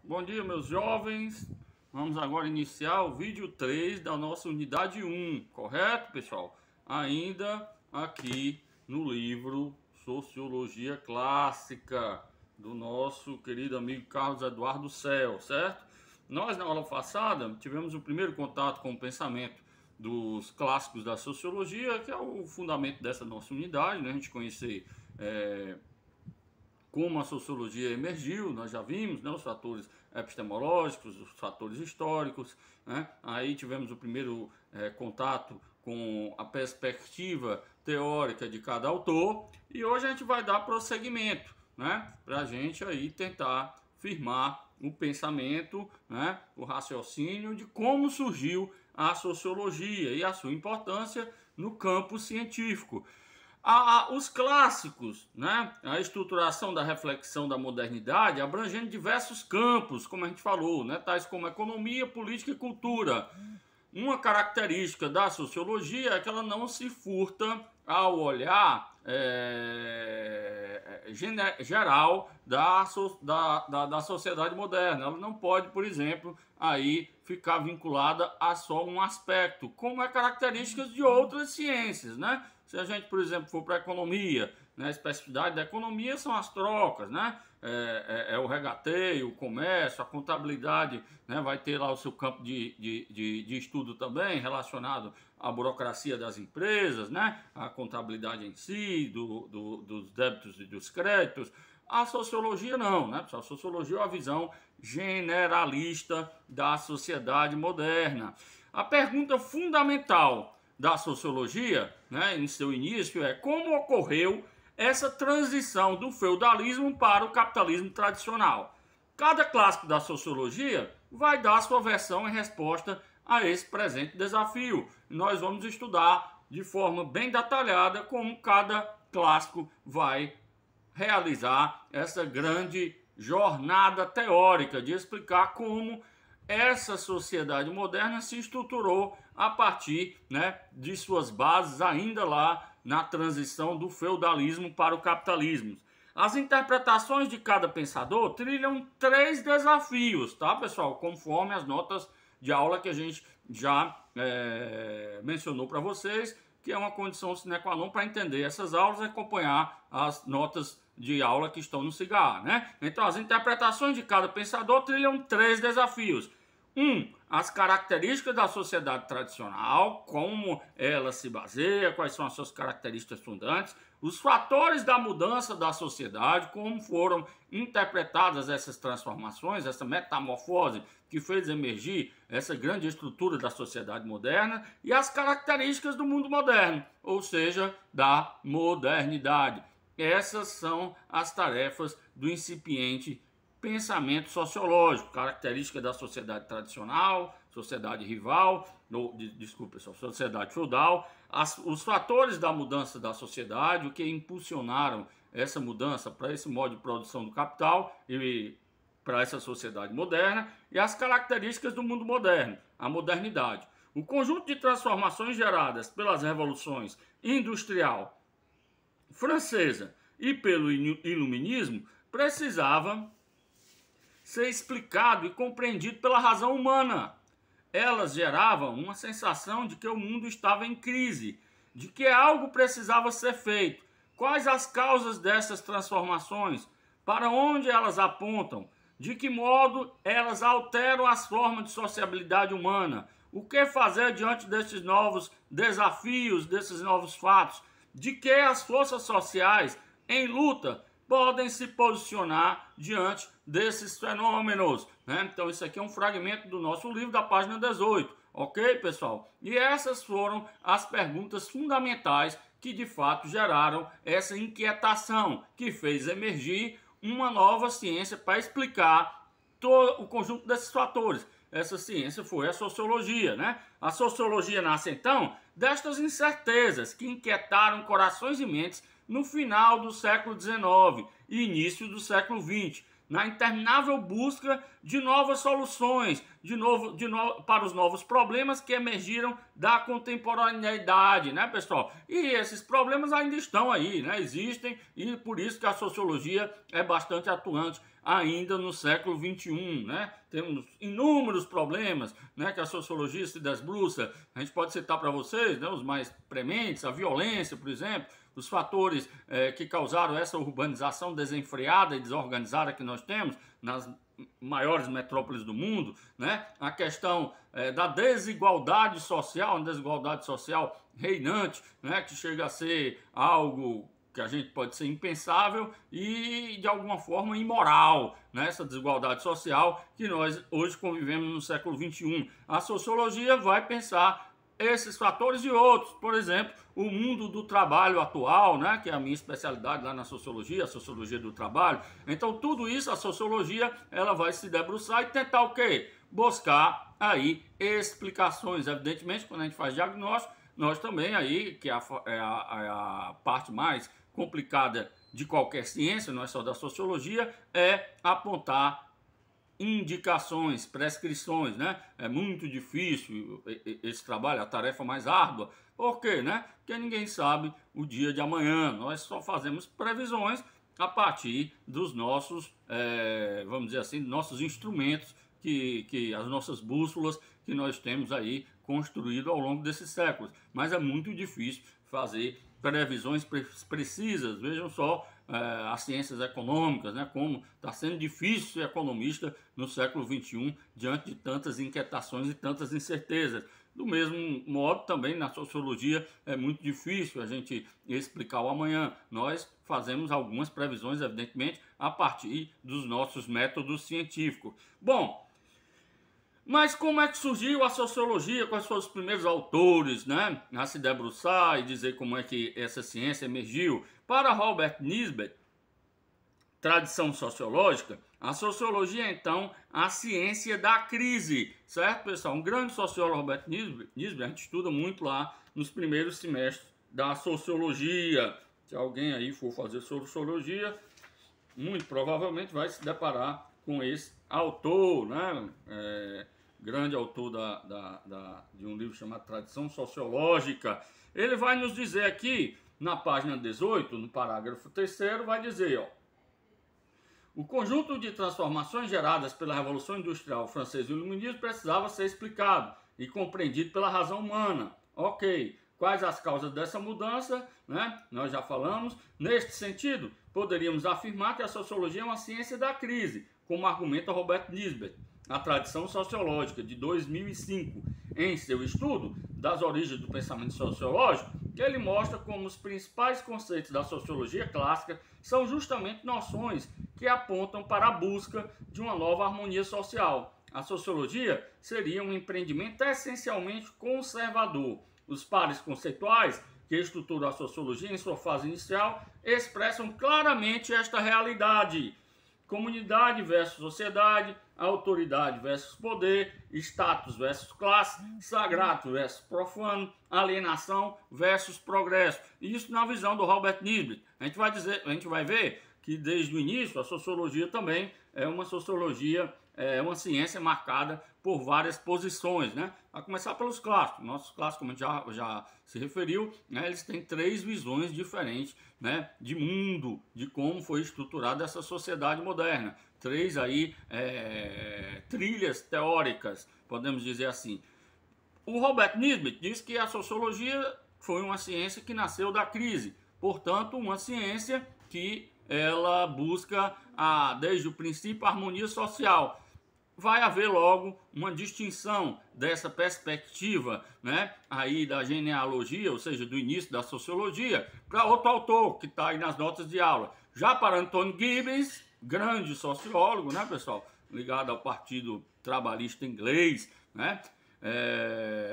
Bom dia, meus jovens. Vamos agora iniciar o vídeo 3 da nossa unidade 1, correto, pessoal? Ainda aqui no livro Sociologia Clássica, do nosso querido amigo Carlos Eduardo Cel, certo? Nós, na aula passada, tivemos o primeiro contato com o pensamento dos clássicos da sociologia, que é o fundamento dessa nossa unidade, né? A gente conhecer como a sociologia emergiu, nós já vimos, né, os fatores epistemológicos, os fatores históricos, né? Aí tivemos o primeiro contato com a perspectiva teórica de cada autor, e hoje a gente vai dar prosseguimento, né, para a gente aí tentar firmar o pensamento, né, o raciocínio de como surgiu a sociologia e a sua importância no campo científico. Os clássicos, né? A estruturação da reflexão da modernidade abrangendo diversos campos, como a gente falou, né? Tais como economia, política e cultura. Uma característica da sociologia é que ela não se furta ao olhar geral da sociedade moderna. Ela não pode, por exemplo, aí ficar vinculada a só um aspecto, como é características de outras ciências, né? Se a gente, por exemplo, for para a economia, né, a especificidade da economia são as trocas, né? O regateio, o comércio, a contabilidade, né, vai ter lá o seu campo de estudo também relacionado à burocracia das empresas, né? A contabilidade em si, dos débitos e dos créditos. A sociologia não, né? A sociologia é uma visão generalista da sociedade moderna. A pergunta fundamental da sociologia, né, em seu início, é como ocorreu essa transição do feudalismo para o capitalismo tradicional. Cada clássico da sociologia vai dar sua versão em resposta a esse presente desafio. Nós vamos estudar de forma bem detalhada como cada clássico vai realizar essa grande jornada teórica de explicar como essa sociedade moderna se estruturou a partir, né, de suas bases ainda lá na transição do feudalismo para o capitalismo. As interpretações de cada pensador trilham 3 desafios, tá, pessoal? Conforme as notas de aula que a gente já mencionou para vocês, que é uma condição sine qua non para entender essas aulas e acompanhar as notas de aula que estão no CIGA, né? Então, as interpretações de cada pensador trilham 3 desafios. As características da sociedade tradicional, como ela se baseia, quais são as suas características fundantes, os fatores da mudança da sociedade, como foram interpretadas essas transformações, essa metamorfose que fez emergir essa grande estrutura da sociedade moderna, e as características do mundo moderno, ou seja, da modernidade. Essas são as tarefas do incipiente pensamento sociológico, característica da sociedade tradicional, sociedade rival, sociedade feudal, os fatores da mudança da sociedade, o que impulsionaram essa mudança para esse modo de produção do capital e para essa sociedade moderna, e as características do mundo moderno, a modernidade. O conjunto de transformações geradas pelas revoluções industrial francesa e pelo iluminismo precisava ser explicado e compreendido pela razão humana. Elas geravam uma sensação de que o mundo estava em crise, de que algo precisava ser feito. Quais as causas dessas transformações? Para onde elas apontam? De que modo elas alteram as formas de sociabilidade humana? O que fazer diante desses novos desafios, desses novos fatos? De que as forças sociais em luta podem se posicionar diante desses fenômenos, né? Então isso aqui é um fragmento do nosso livro da página 18, ok, pessoal? E essas foram as perguntas fundamentais que de fato geraram essa inquietação, que fez emergir uma nova ciência para explicar todo o conjunto desses fatores. Essa ciência foi a sociologia, né? A sociologia nasce então destas incertezas que inquietaram corações e mentes no final do século XIX e início do século XX. na interminável busca de novas soluções, para os novos problemas que emergiram da contemporaneidade, né, pessoal? E esses problemas ainda estão aí, né? Existem, e por isso que a sociologia é bastante atuante ainda no século XXI, né? Temos inúmeros problemas, né, que a sociologia se desbruça. A gente pode citar para vocês, né, os mais prementes, a violência, por exemplo, os fatores que causaram essa urbanização desenfreada e desorganizada que nós temos nas maiores metrópoles do mundo, né? A questão da desigualdade social, uma desigualdade social reinante, né, que chega a ser algo que a gente pode ser impensável e, de alguma forma, imoral, né? Essa desigualdade social que nós hoje convivemos no século XXI. A sociologia vai pensar esses fatores e outros, por exemplo, o mundo do trabalho atual, né, que é a minha especialidade lá na sociologia, a sociologia do trabalho. Então, tudo isso, a sociologia, ela vai se debruçar e tentar o quê? Buscar aí explicações. Evidentemente, quando a gente faz diagnóstico, nós também aí, que é a parte mais complicada de qualquer ciência, não é só da sociologia, é apontar indicações, prescrições, né? É muito difícil esse trabalho, a tarefa mais árdua. Por quê, né? Porque ninguém sabe o dia de amanhã. Nós só fazemos previsões a partir dos nossos, vamos dizer assim, nossos instrumentos, que as nossas bússolas que nós temos aí construído ao longo desses séculos. Mas é muito difícil fazer previsões precisas. Vejam só as ciências econômicas, né, como está sendo difícil ser economista no século XXI diante de tantas inquietações e tantas incertezas. Do mesmo modo, também na sociologia é muito difícil a gente explicar o amanhã. Nós fazemos algumas previsões, evidentemente, a partir dos nossos métodos científicos. Bom, mas como é que surgiu a sociologia? Quais foram os primeiros autores, né, a se debruçar e dizer como é que essa ciência emergiu? Para Robert Nisbet, tradição sociológica, a sociologia é, então, a ciência da crise, certo, pessoal? Um grande sociólogo, Robert Nisbet, a gente estuda muito lá nos primeiros semestres da sociologia. Se alguém aí for fazer sociologia, muito provavelmente vai se deparar com esse autor, né? Grande autor de um livro chamado Tradição Sociológica. Ele vai nos dizer aqui, na página 18, no parágrafo 3º, vai dizer, ó, o conjunto de transformações geradas pela Revolução Industrial Francesa e o Iluminismo precisava ser explicado e compreendido pela razão humana. Ok, quais as causas dessa mudança, né? Nós já falamos. Neste sentido, poderíamos afirmar que a sociologia é uma ciência da crise, como argumenta Robert Nisbet, a tradição sociológica de 2005, em seu estudo das origens do pensamento sociológico, que ele mostra como os principais conceitos da sociologia clássica são justamente noções que apontam para a busca de uma nova harmonia social. A sociologia seria um empreendimento essencialmente conservador. Os pares conceituais que estruturam a sociologia em sua fase inicial expressam claramente esta realidade: comunidade versus sociedade, autoridade versus poder, status versus classe, sagrado versus profano, alienação versus progresso. Isso na visão do Robert Nisbet. A gente vai ver que desde o início a sociologia também é uma sociologia, uma ciência marcada por várias posições, né? A começar pelos clássicos. Nossos clássicos, como a gente já se referiu, né, eles têm 3 visões diferentes, né, de mundo, de como foi estruturada essa sociedade moderna. 3 aí trilhas teóricas, podemos dizer assim. O Robert Nisbet diz que a sociologia foi uma ciência que nasceu da crise, portanto, uma ciência que ela busca, desde o princípio, a harmonia social. Vai haver logo uma distinção dessa perspectiva, né, aí da genealogia, ou seja, do início da sociologia, para outro autor que está aí nas notas de aula. Já para Anthony Giddens, grande sociólogo, né, pessoal, ligado ao Partido Trabalhista Inglês, né,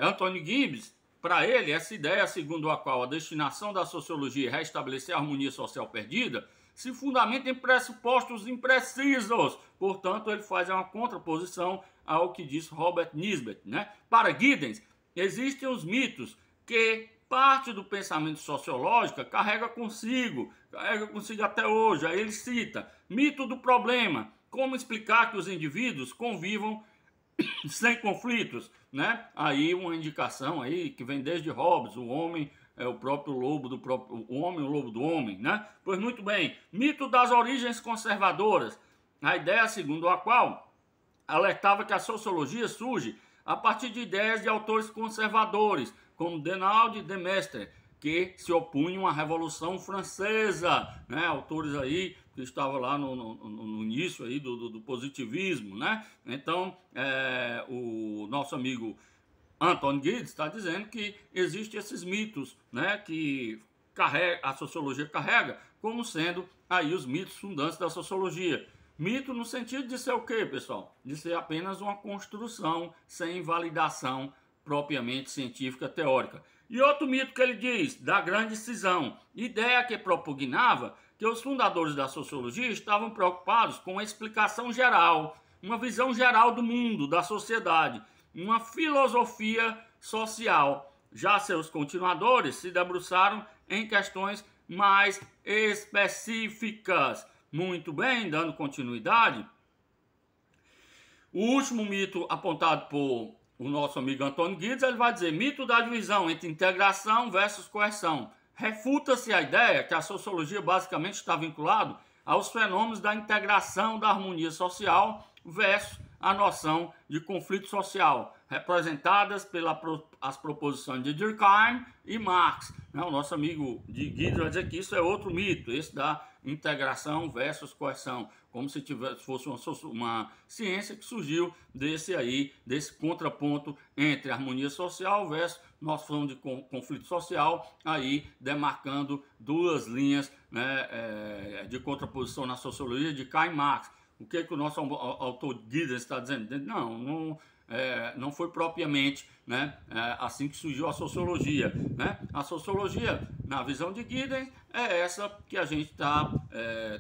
Anthony Giddens, para ele, essa ideia segundo a qual a destinação da sociologia é restabelecer a harmonia social perdida se fundamenta em pressupostos imprecisos. Portanto, ele faz uma contraposição ao que diz Robert Nisbet, né? Para Giddens, existem os mitos que parte do pensamento sociológico carrega consigo até hoje. Aí ele cita: mito do problema, como explicar que os indivíduos convivam sem conflitos, né? Aí uma indicação aí que vem desde Hobbes, o homem é o próprio lobo do próprio o homem, o lobo do homem, né? Pois muito bem, mito das origens conservadoras, a ideia segundo a qual alertava que a sociologia surge a partir de ideias de autores conservadores, como Denald e Demestre, que se opunham à Revolução Francesa, né? Autores aí que estavam lá no início aí do positivismo, né? Então, o nosso amigo Anton Giddens está dizendo que existem esses mitos, né? Que a sociologia carrega como sendo aí os mitos fundantes da sociologia. Mito no sentido de ser o quê, pessoal? De ser apenas uma construção sem validação propriamente científica teórica. E outro mito que ele diz, da grande cisão, ideia que propugnava que os fundadores da sociologia estavam preocupados com a explicação geral, uma visão geral do mundo, da sociedade, uma filosofia social. Já seus continuadores se debruçaram em questões mais específicas. Muito bem, dando continuidade. O último mito apontado por o nosso amigo Antônio Giddens, ele vai dizer: mito da divisão entre integração versus coerção. Refuta-se a ideia que a sociologia basicamente está vinculada aos fenômenos da integração, da harmonia social versus a noção de conflito social, representadas pelas proposições de Durkheim e Marx. O nosso amigo de Giddens vai dizer que isso é outro mito, esse da integração versus coerção, como se fosse uma ciência que surgiu desse contraponto entre harmonia social versus noção de conflito social, aí demarcando duas linhas, né, de contraposição na sociologia de Karl Marx. O que o nosso autor Giddens está dizendo? Não foi propriamente, né, assim que surgiu a sociologia, né? A sociologia, na visão de Giddens, é essa que a gente está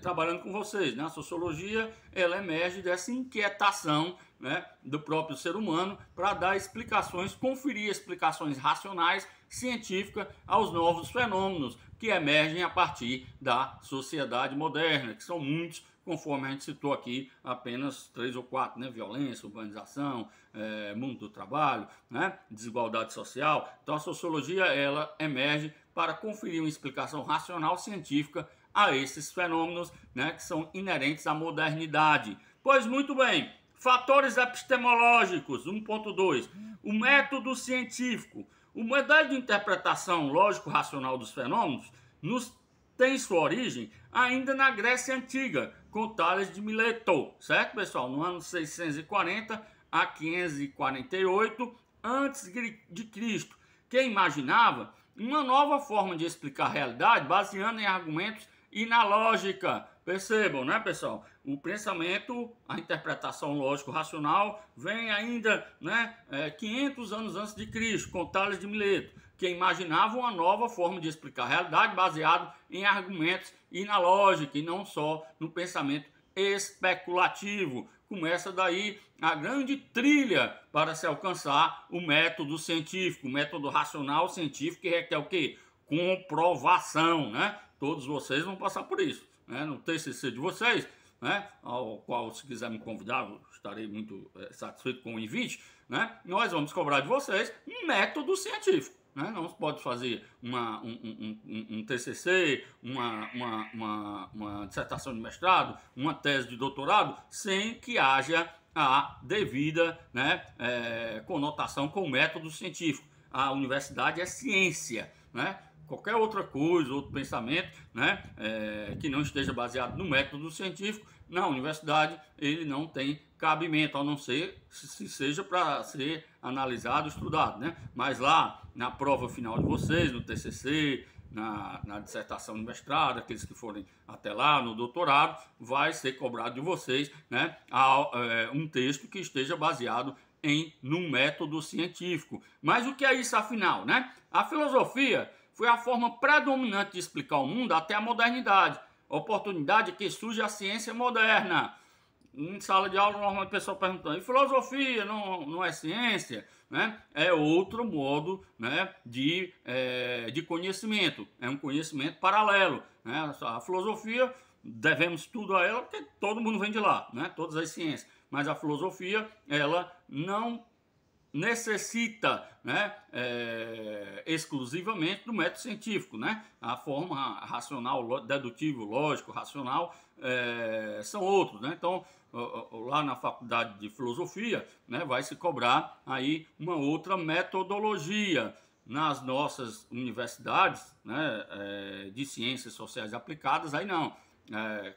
trabalhando com vocês, né? A sociologia, ela emerge dessa inquietação, né, do próprio ser humano para dar explicações, conferir explicações racionais, científicas aos novos fenômenos que emergem a partir da sociedade moderna, que são muitos, conforme a gente citou aqui, apenas 3 ou 4, né? Violência, urbanização, mundo do trabalho, né? Desigualdade social. Então a sociologia, ela emerge para conferir uma explicação racional científica a esses fenômenos, né, que são inerentes à modernidade. Pois muito bem, fatores epistemológicos, 1.2, o método científico. O modelo de interpretação lógico-racional dos fenômenos tem sua origem ainda na Grécia Antiga, com Tales de Mileto, certo, pessoal? No ano 640 a 548 a.C., que imaginava uma nova forma de explicar a realidade baseando em argumentos e na lógica. Percebam, né, pessoal? O pensamento, a interpretação lógico-racional vem ainda, né, 500 anos antes de Cristo, com Tales de Mileto, que imaginava uma nova forma de explicar a realidade baseado em argumentos e na lógica, e não só no pensamento especulativo. Começa daí a grande trilha para se alcançar o método científico, o método racional científico, que requer o quê? Comprovação, né? Todos vocês vão passar por isso, né? No TCC de vocês, né, ao qual, se quiser me convidar, eu estarei muito satisfeito com o invite, né? Nós vamos cobrar de vocês um método científico, né? Não se pode fazer um TCC, uma dissertação de mestrado, uma tese de doutorado, sem que haja a devida, né, conotação com o método científico. A universidade é ciência, né? Qualquer outra coisa, outro pensamento, né, que não esteja baseado no método científico, na universidade ele não tem cabimento, a não ser se seja para ser analisado, estudado, né? Mas lá na prova final de vocês, no TCC, na dissertação de mestrado, aqueles que forem até lá no doutorado, vai ser cobrado de vocês, né, um texto que esteja baseado num método científico. Mas o que é isso afinal, né? A filosofia foi a forma predominante de explicar o mundo até a modernidade, oportunidade que surge a ciência moderna. Em sala de aula, normalmente o pessoal perguntando, e filosofia não é ciência? Né? É outro modo, né, de conhecimento, é um conhecimento paralelo, né? A filosofia devemos tudo a ela, porque todo mundo vem de lá, né? Todas as ciências. Mas a filosofia, ela não necessita, né, exclusivamente do método científico, né? A forma racional, dedutivo, lógico, racional, são outros, né? Então, lá na faculdade de filosofia, né, vai se cobrar aí uma outra metodologia. Nas nossas universidades, né, de ciências sociais aplicadas, aí não.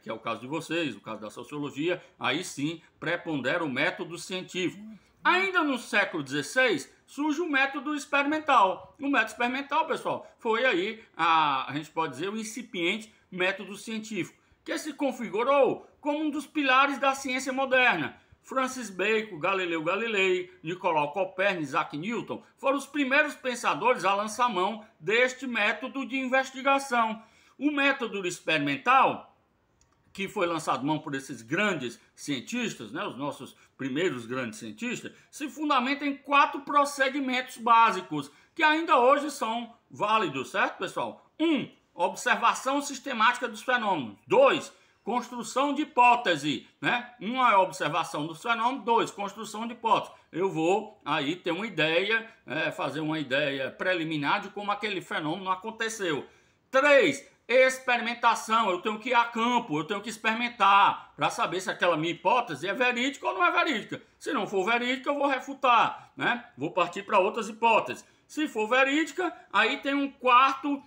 Que é o caso de vocês, o caso da sociologia, aí sim prepondera o método científico. Ainda no século XVI, surge o método experimental. O método experimental, pessoal, foi aí, a gente pode dizer, o incipiente método científico, que se configurou como um dos pilares da ciência moderna. Francis Bacon, Galileu Galilei, Nicolau Copérnico, Isaac Newton foram os primeiros pensadores a lançar mão deste método de investigação. O método experimental, que foi lançado mão por esses grandes cientistas, né, os nossos primeiros grandes cientistas, se fundamenta em 4 procedimentos básicos, que ainda hoje são válidos, certo, pessoal? 1. Observação sistemática dos fenômenos. 2. Construção de hipótese, né? 1 é a observação dos fenômenos, 2, construção de hipótese. Eu vou aí ter uma ideia, fazer uma ideia preliminar de como aquele fenômeno aconteceu. 3, experimentação. Eu tenho que ir a campo, eu tenho que experimentar para saber se aquela minha hipótese é verídica ou não é verídica. Se não for verídica, eu vou refutar, né? Vou partir para outras hipóteses. Se for verídica, aí tem um 4º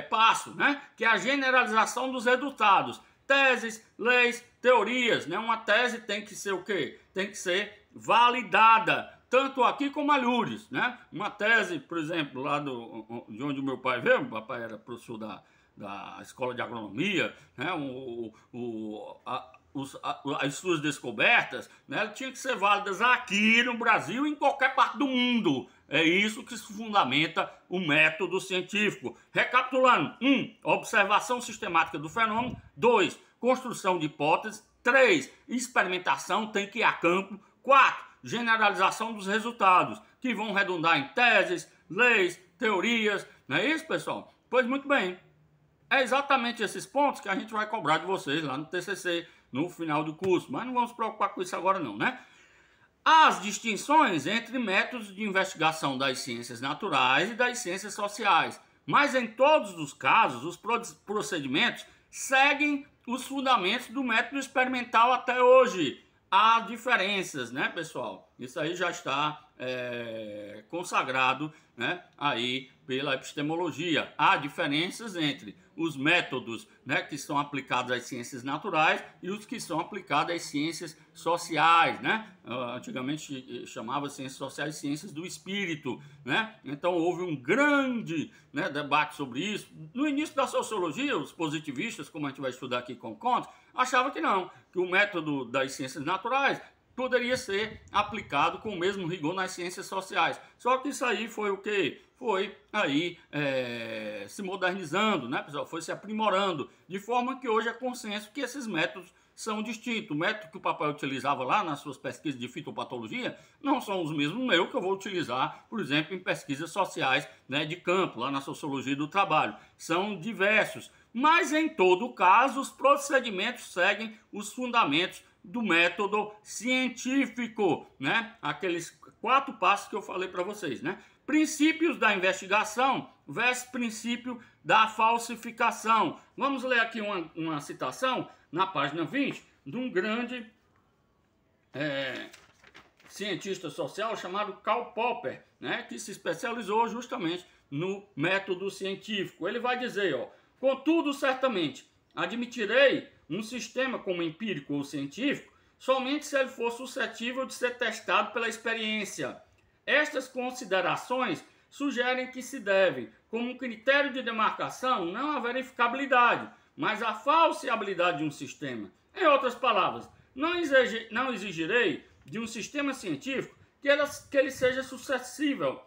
passo, né? Que é a generalização dos resultados. Teses, leis, teorias, né? Uma tese tem que ser o quê? Tem que ser validada, tanto aqui como a Lourdes, né? Uma tese, por exemplo, lá de onde o meu pai veio, o papai era professor da escola de agronomia, né? As suas descobertas, né? Tinham que ser válidas aqui no Brasil e em qualquer parte do mundo. É isso que se fundamenta o método científico. Recapitulando: 1. Observação sistemática do fenômeno. 2. Construção de hipóteses. 3. Experimentação, tem que ir a campo. 4. Generalização dos resultados, que vão redundar em teses, leis, teorias. Não é isso, pessoal? Pois muito bem. É exatamente esses pontos que a gente vai cobrar de vocês lá no TCC, no final do curso. Mas não vamos se preocupar com isso agora não, né? As distinções entre métodos de investigação das ciências naturais e das ciências sociais. Mas em todos os casos, os procedimentos seguem os fundamentos do método experimental até hoje. Há diferenças, né, pessoal? Isso aí já está consagrado, né, aí pela epistemologia. Há diferenças entre os métodos, né, que são aplicados às ciências naturais e os que são aplicados às ciências sociais, né? Antigamente chamava ciências sociais ciências do espírito, né? Então houve um grande, né, debate sobre isso. No início da sociologia, os positivistas, como a gente vai estudar aqui com Kant, achavam que não, que o método das ciências naturais poderia ser aplicado com o mesmo rigor nas ciências sociais. Só que isso aí foi o quê? Foi aí se modernizando, né, pessoal? Foi se aprimorando, de forma que hoje é consenso que esses métodos são distintos. O método que o papai utilizava lá nas suas pesquisas de fitopatologia não são os mesmos meus que eu vou utilizar, por exemplo, em pesquisas sociais, né, de campo, lá na sociologia do trabalho. São diversos, mas em todo caso os procedimentos seguem os fundamentos do método científico, né? Aqueles 4 passos que eu falei para vocês, né? Princípios da investigação versus princípio da falsificação. Vamos ler aqui uma citação na página 20 de um grande cientista social chamado Karl Popper, né? Que se especializou justamente no método científico. Ele vai dizer, ó: contudo, certamente, admitirei um sistema como empírico ou científico somente se ele for suscetível de ser testado pela experiência. Estas considerações sugerem que se deve, como um critério de demarcação, não a verificabilidade, mas a falseabilidade de um sistema. Em outras palavras, não exigirei de um sistema científico que ele seja suscetível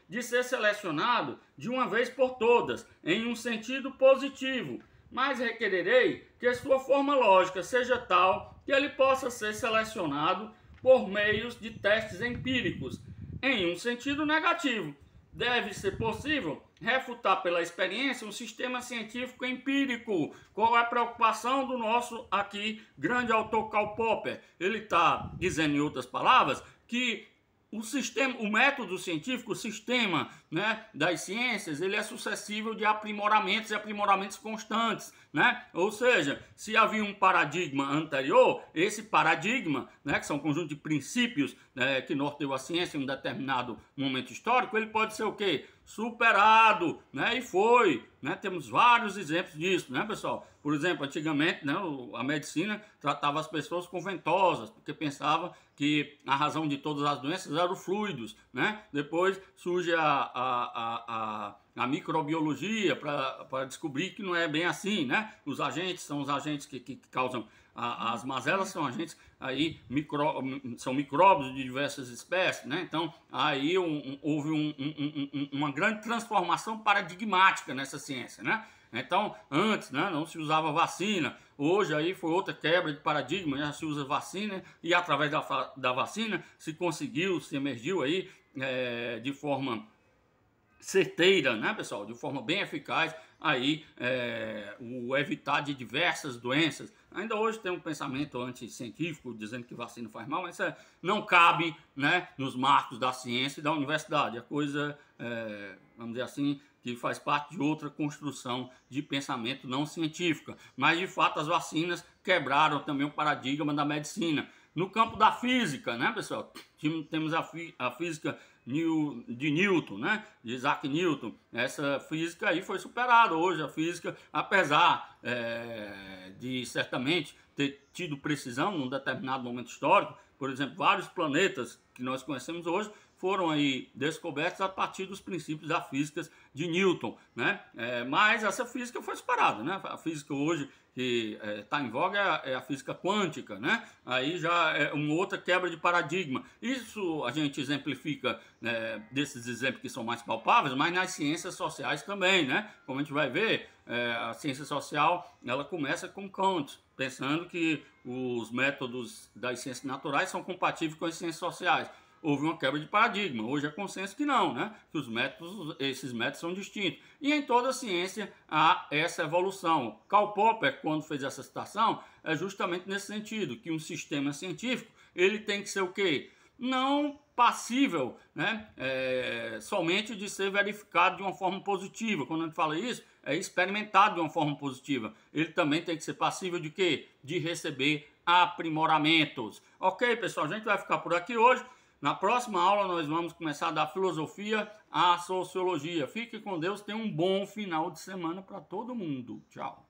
de ser selecionado de uma vez por todas, em um sentido positivo, mas requererei que a sua forma lógica seja tal que ele possa ser selecionado por meios de testes empíricos, em um sentido negativo, deve ser possível refutar pela experiência um sistema científico empírico. Qual é a preocupação do nosso aqui grande autor Karl Popper? Ele está dizendo, em outras palavras, que o método científico, o sistema, né, das ciências, ele é suscetível de aprimoramentos e aprimoramentos constantes, né? Ou seja, se havia um paradigma anterior, esse paradigma, né, que são um conjunto de princípios, né, que norteiam a ciência em um determinado momento histórico, ele pode ser o quê? Superado, né? E foi, né? Temos vários exemplos disso, né, pessoal? Por exemplo, antigamente, né, a medicina tratava as pessoas com ventosas, porque pensava que a razão de todas as doenças eram os fluidos, né? Depois surge a microbiologia para descobrir que não é bem assim, né? Os agentes são os agentes que causam as mazelas, são agentes aí são micróbios de diversas espécies, né? Então aí houve uma grande transformação paradigmática nessa ciência, né? Então antes, né, não se usava vacina, hoje aí foi outra quebra de paradigma, já se usa vacina e através da vacina se emergiu aí de forma certeira, né, pessoal, de forma bem eficaz aí o evitar de diversas doenças. Ainda hoje tem um pensamento anticientífico dizendo que vacina faz mal, mas isso não cabe, né, nos marcos da ciência e da universidade. A coisa, vamos dizer assim, que faz parte de outra construção de pensamento não científica. Mas, de fato, as vacinas quebraram também o paradigma da medicina. No campo da física, né, pessoal? Temos a física de Newton, né? De Isaac Newton. Essa física aí foi superada. Hoje a física, apesar de certamente ter tido precisão num determinado momento histórico, por exemplo, vários planetas que nós conhecemos hoje foram aí descobertos a partir dos princípios da física de Newton, né? Mas essa física foi superada, né? A física hoje que está em voga é a física quântica, né? Aí já é uma outra quebra de paradigma. Isso a gente exemplifica desses exemplos que são mais palpáveis, mas nas ciências sociais também, né? Como a gente vai ver, a ciência social ela começa com Kant, pensando que os métodos das ciências naturais são compatíveis com as ciências sociais. Houve uma quebra de paradigma. Hoje é consenso que não, né? Que esses métodos são distintos. E em toda a ciência há essa evolução. Karl Popper, quando fez essa citação, é justamente nesse sentido, que um sistema científico, ele tem que ser o quê? Não passível, né? Somente de ser verificado de uma forma positiva. Quando a gente fala isso, é experimentado de uma forma positiva. Ele também tem que ser passível de quê? De receber aprimoramentos. Ok, pessoal? A gente vai ficar por aqui hoje. Na próxima aula nós vamos começar da filosofia à sociologia. Fique com Deus, tenha um bom final de semana para todo mundo. Tchau.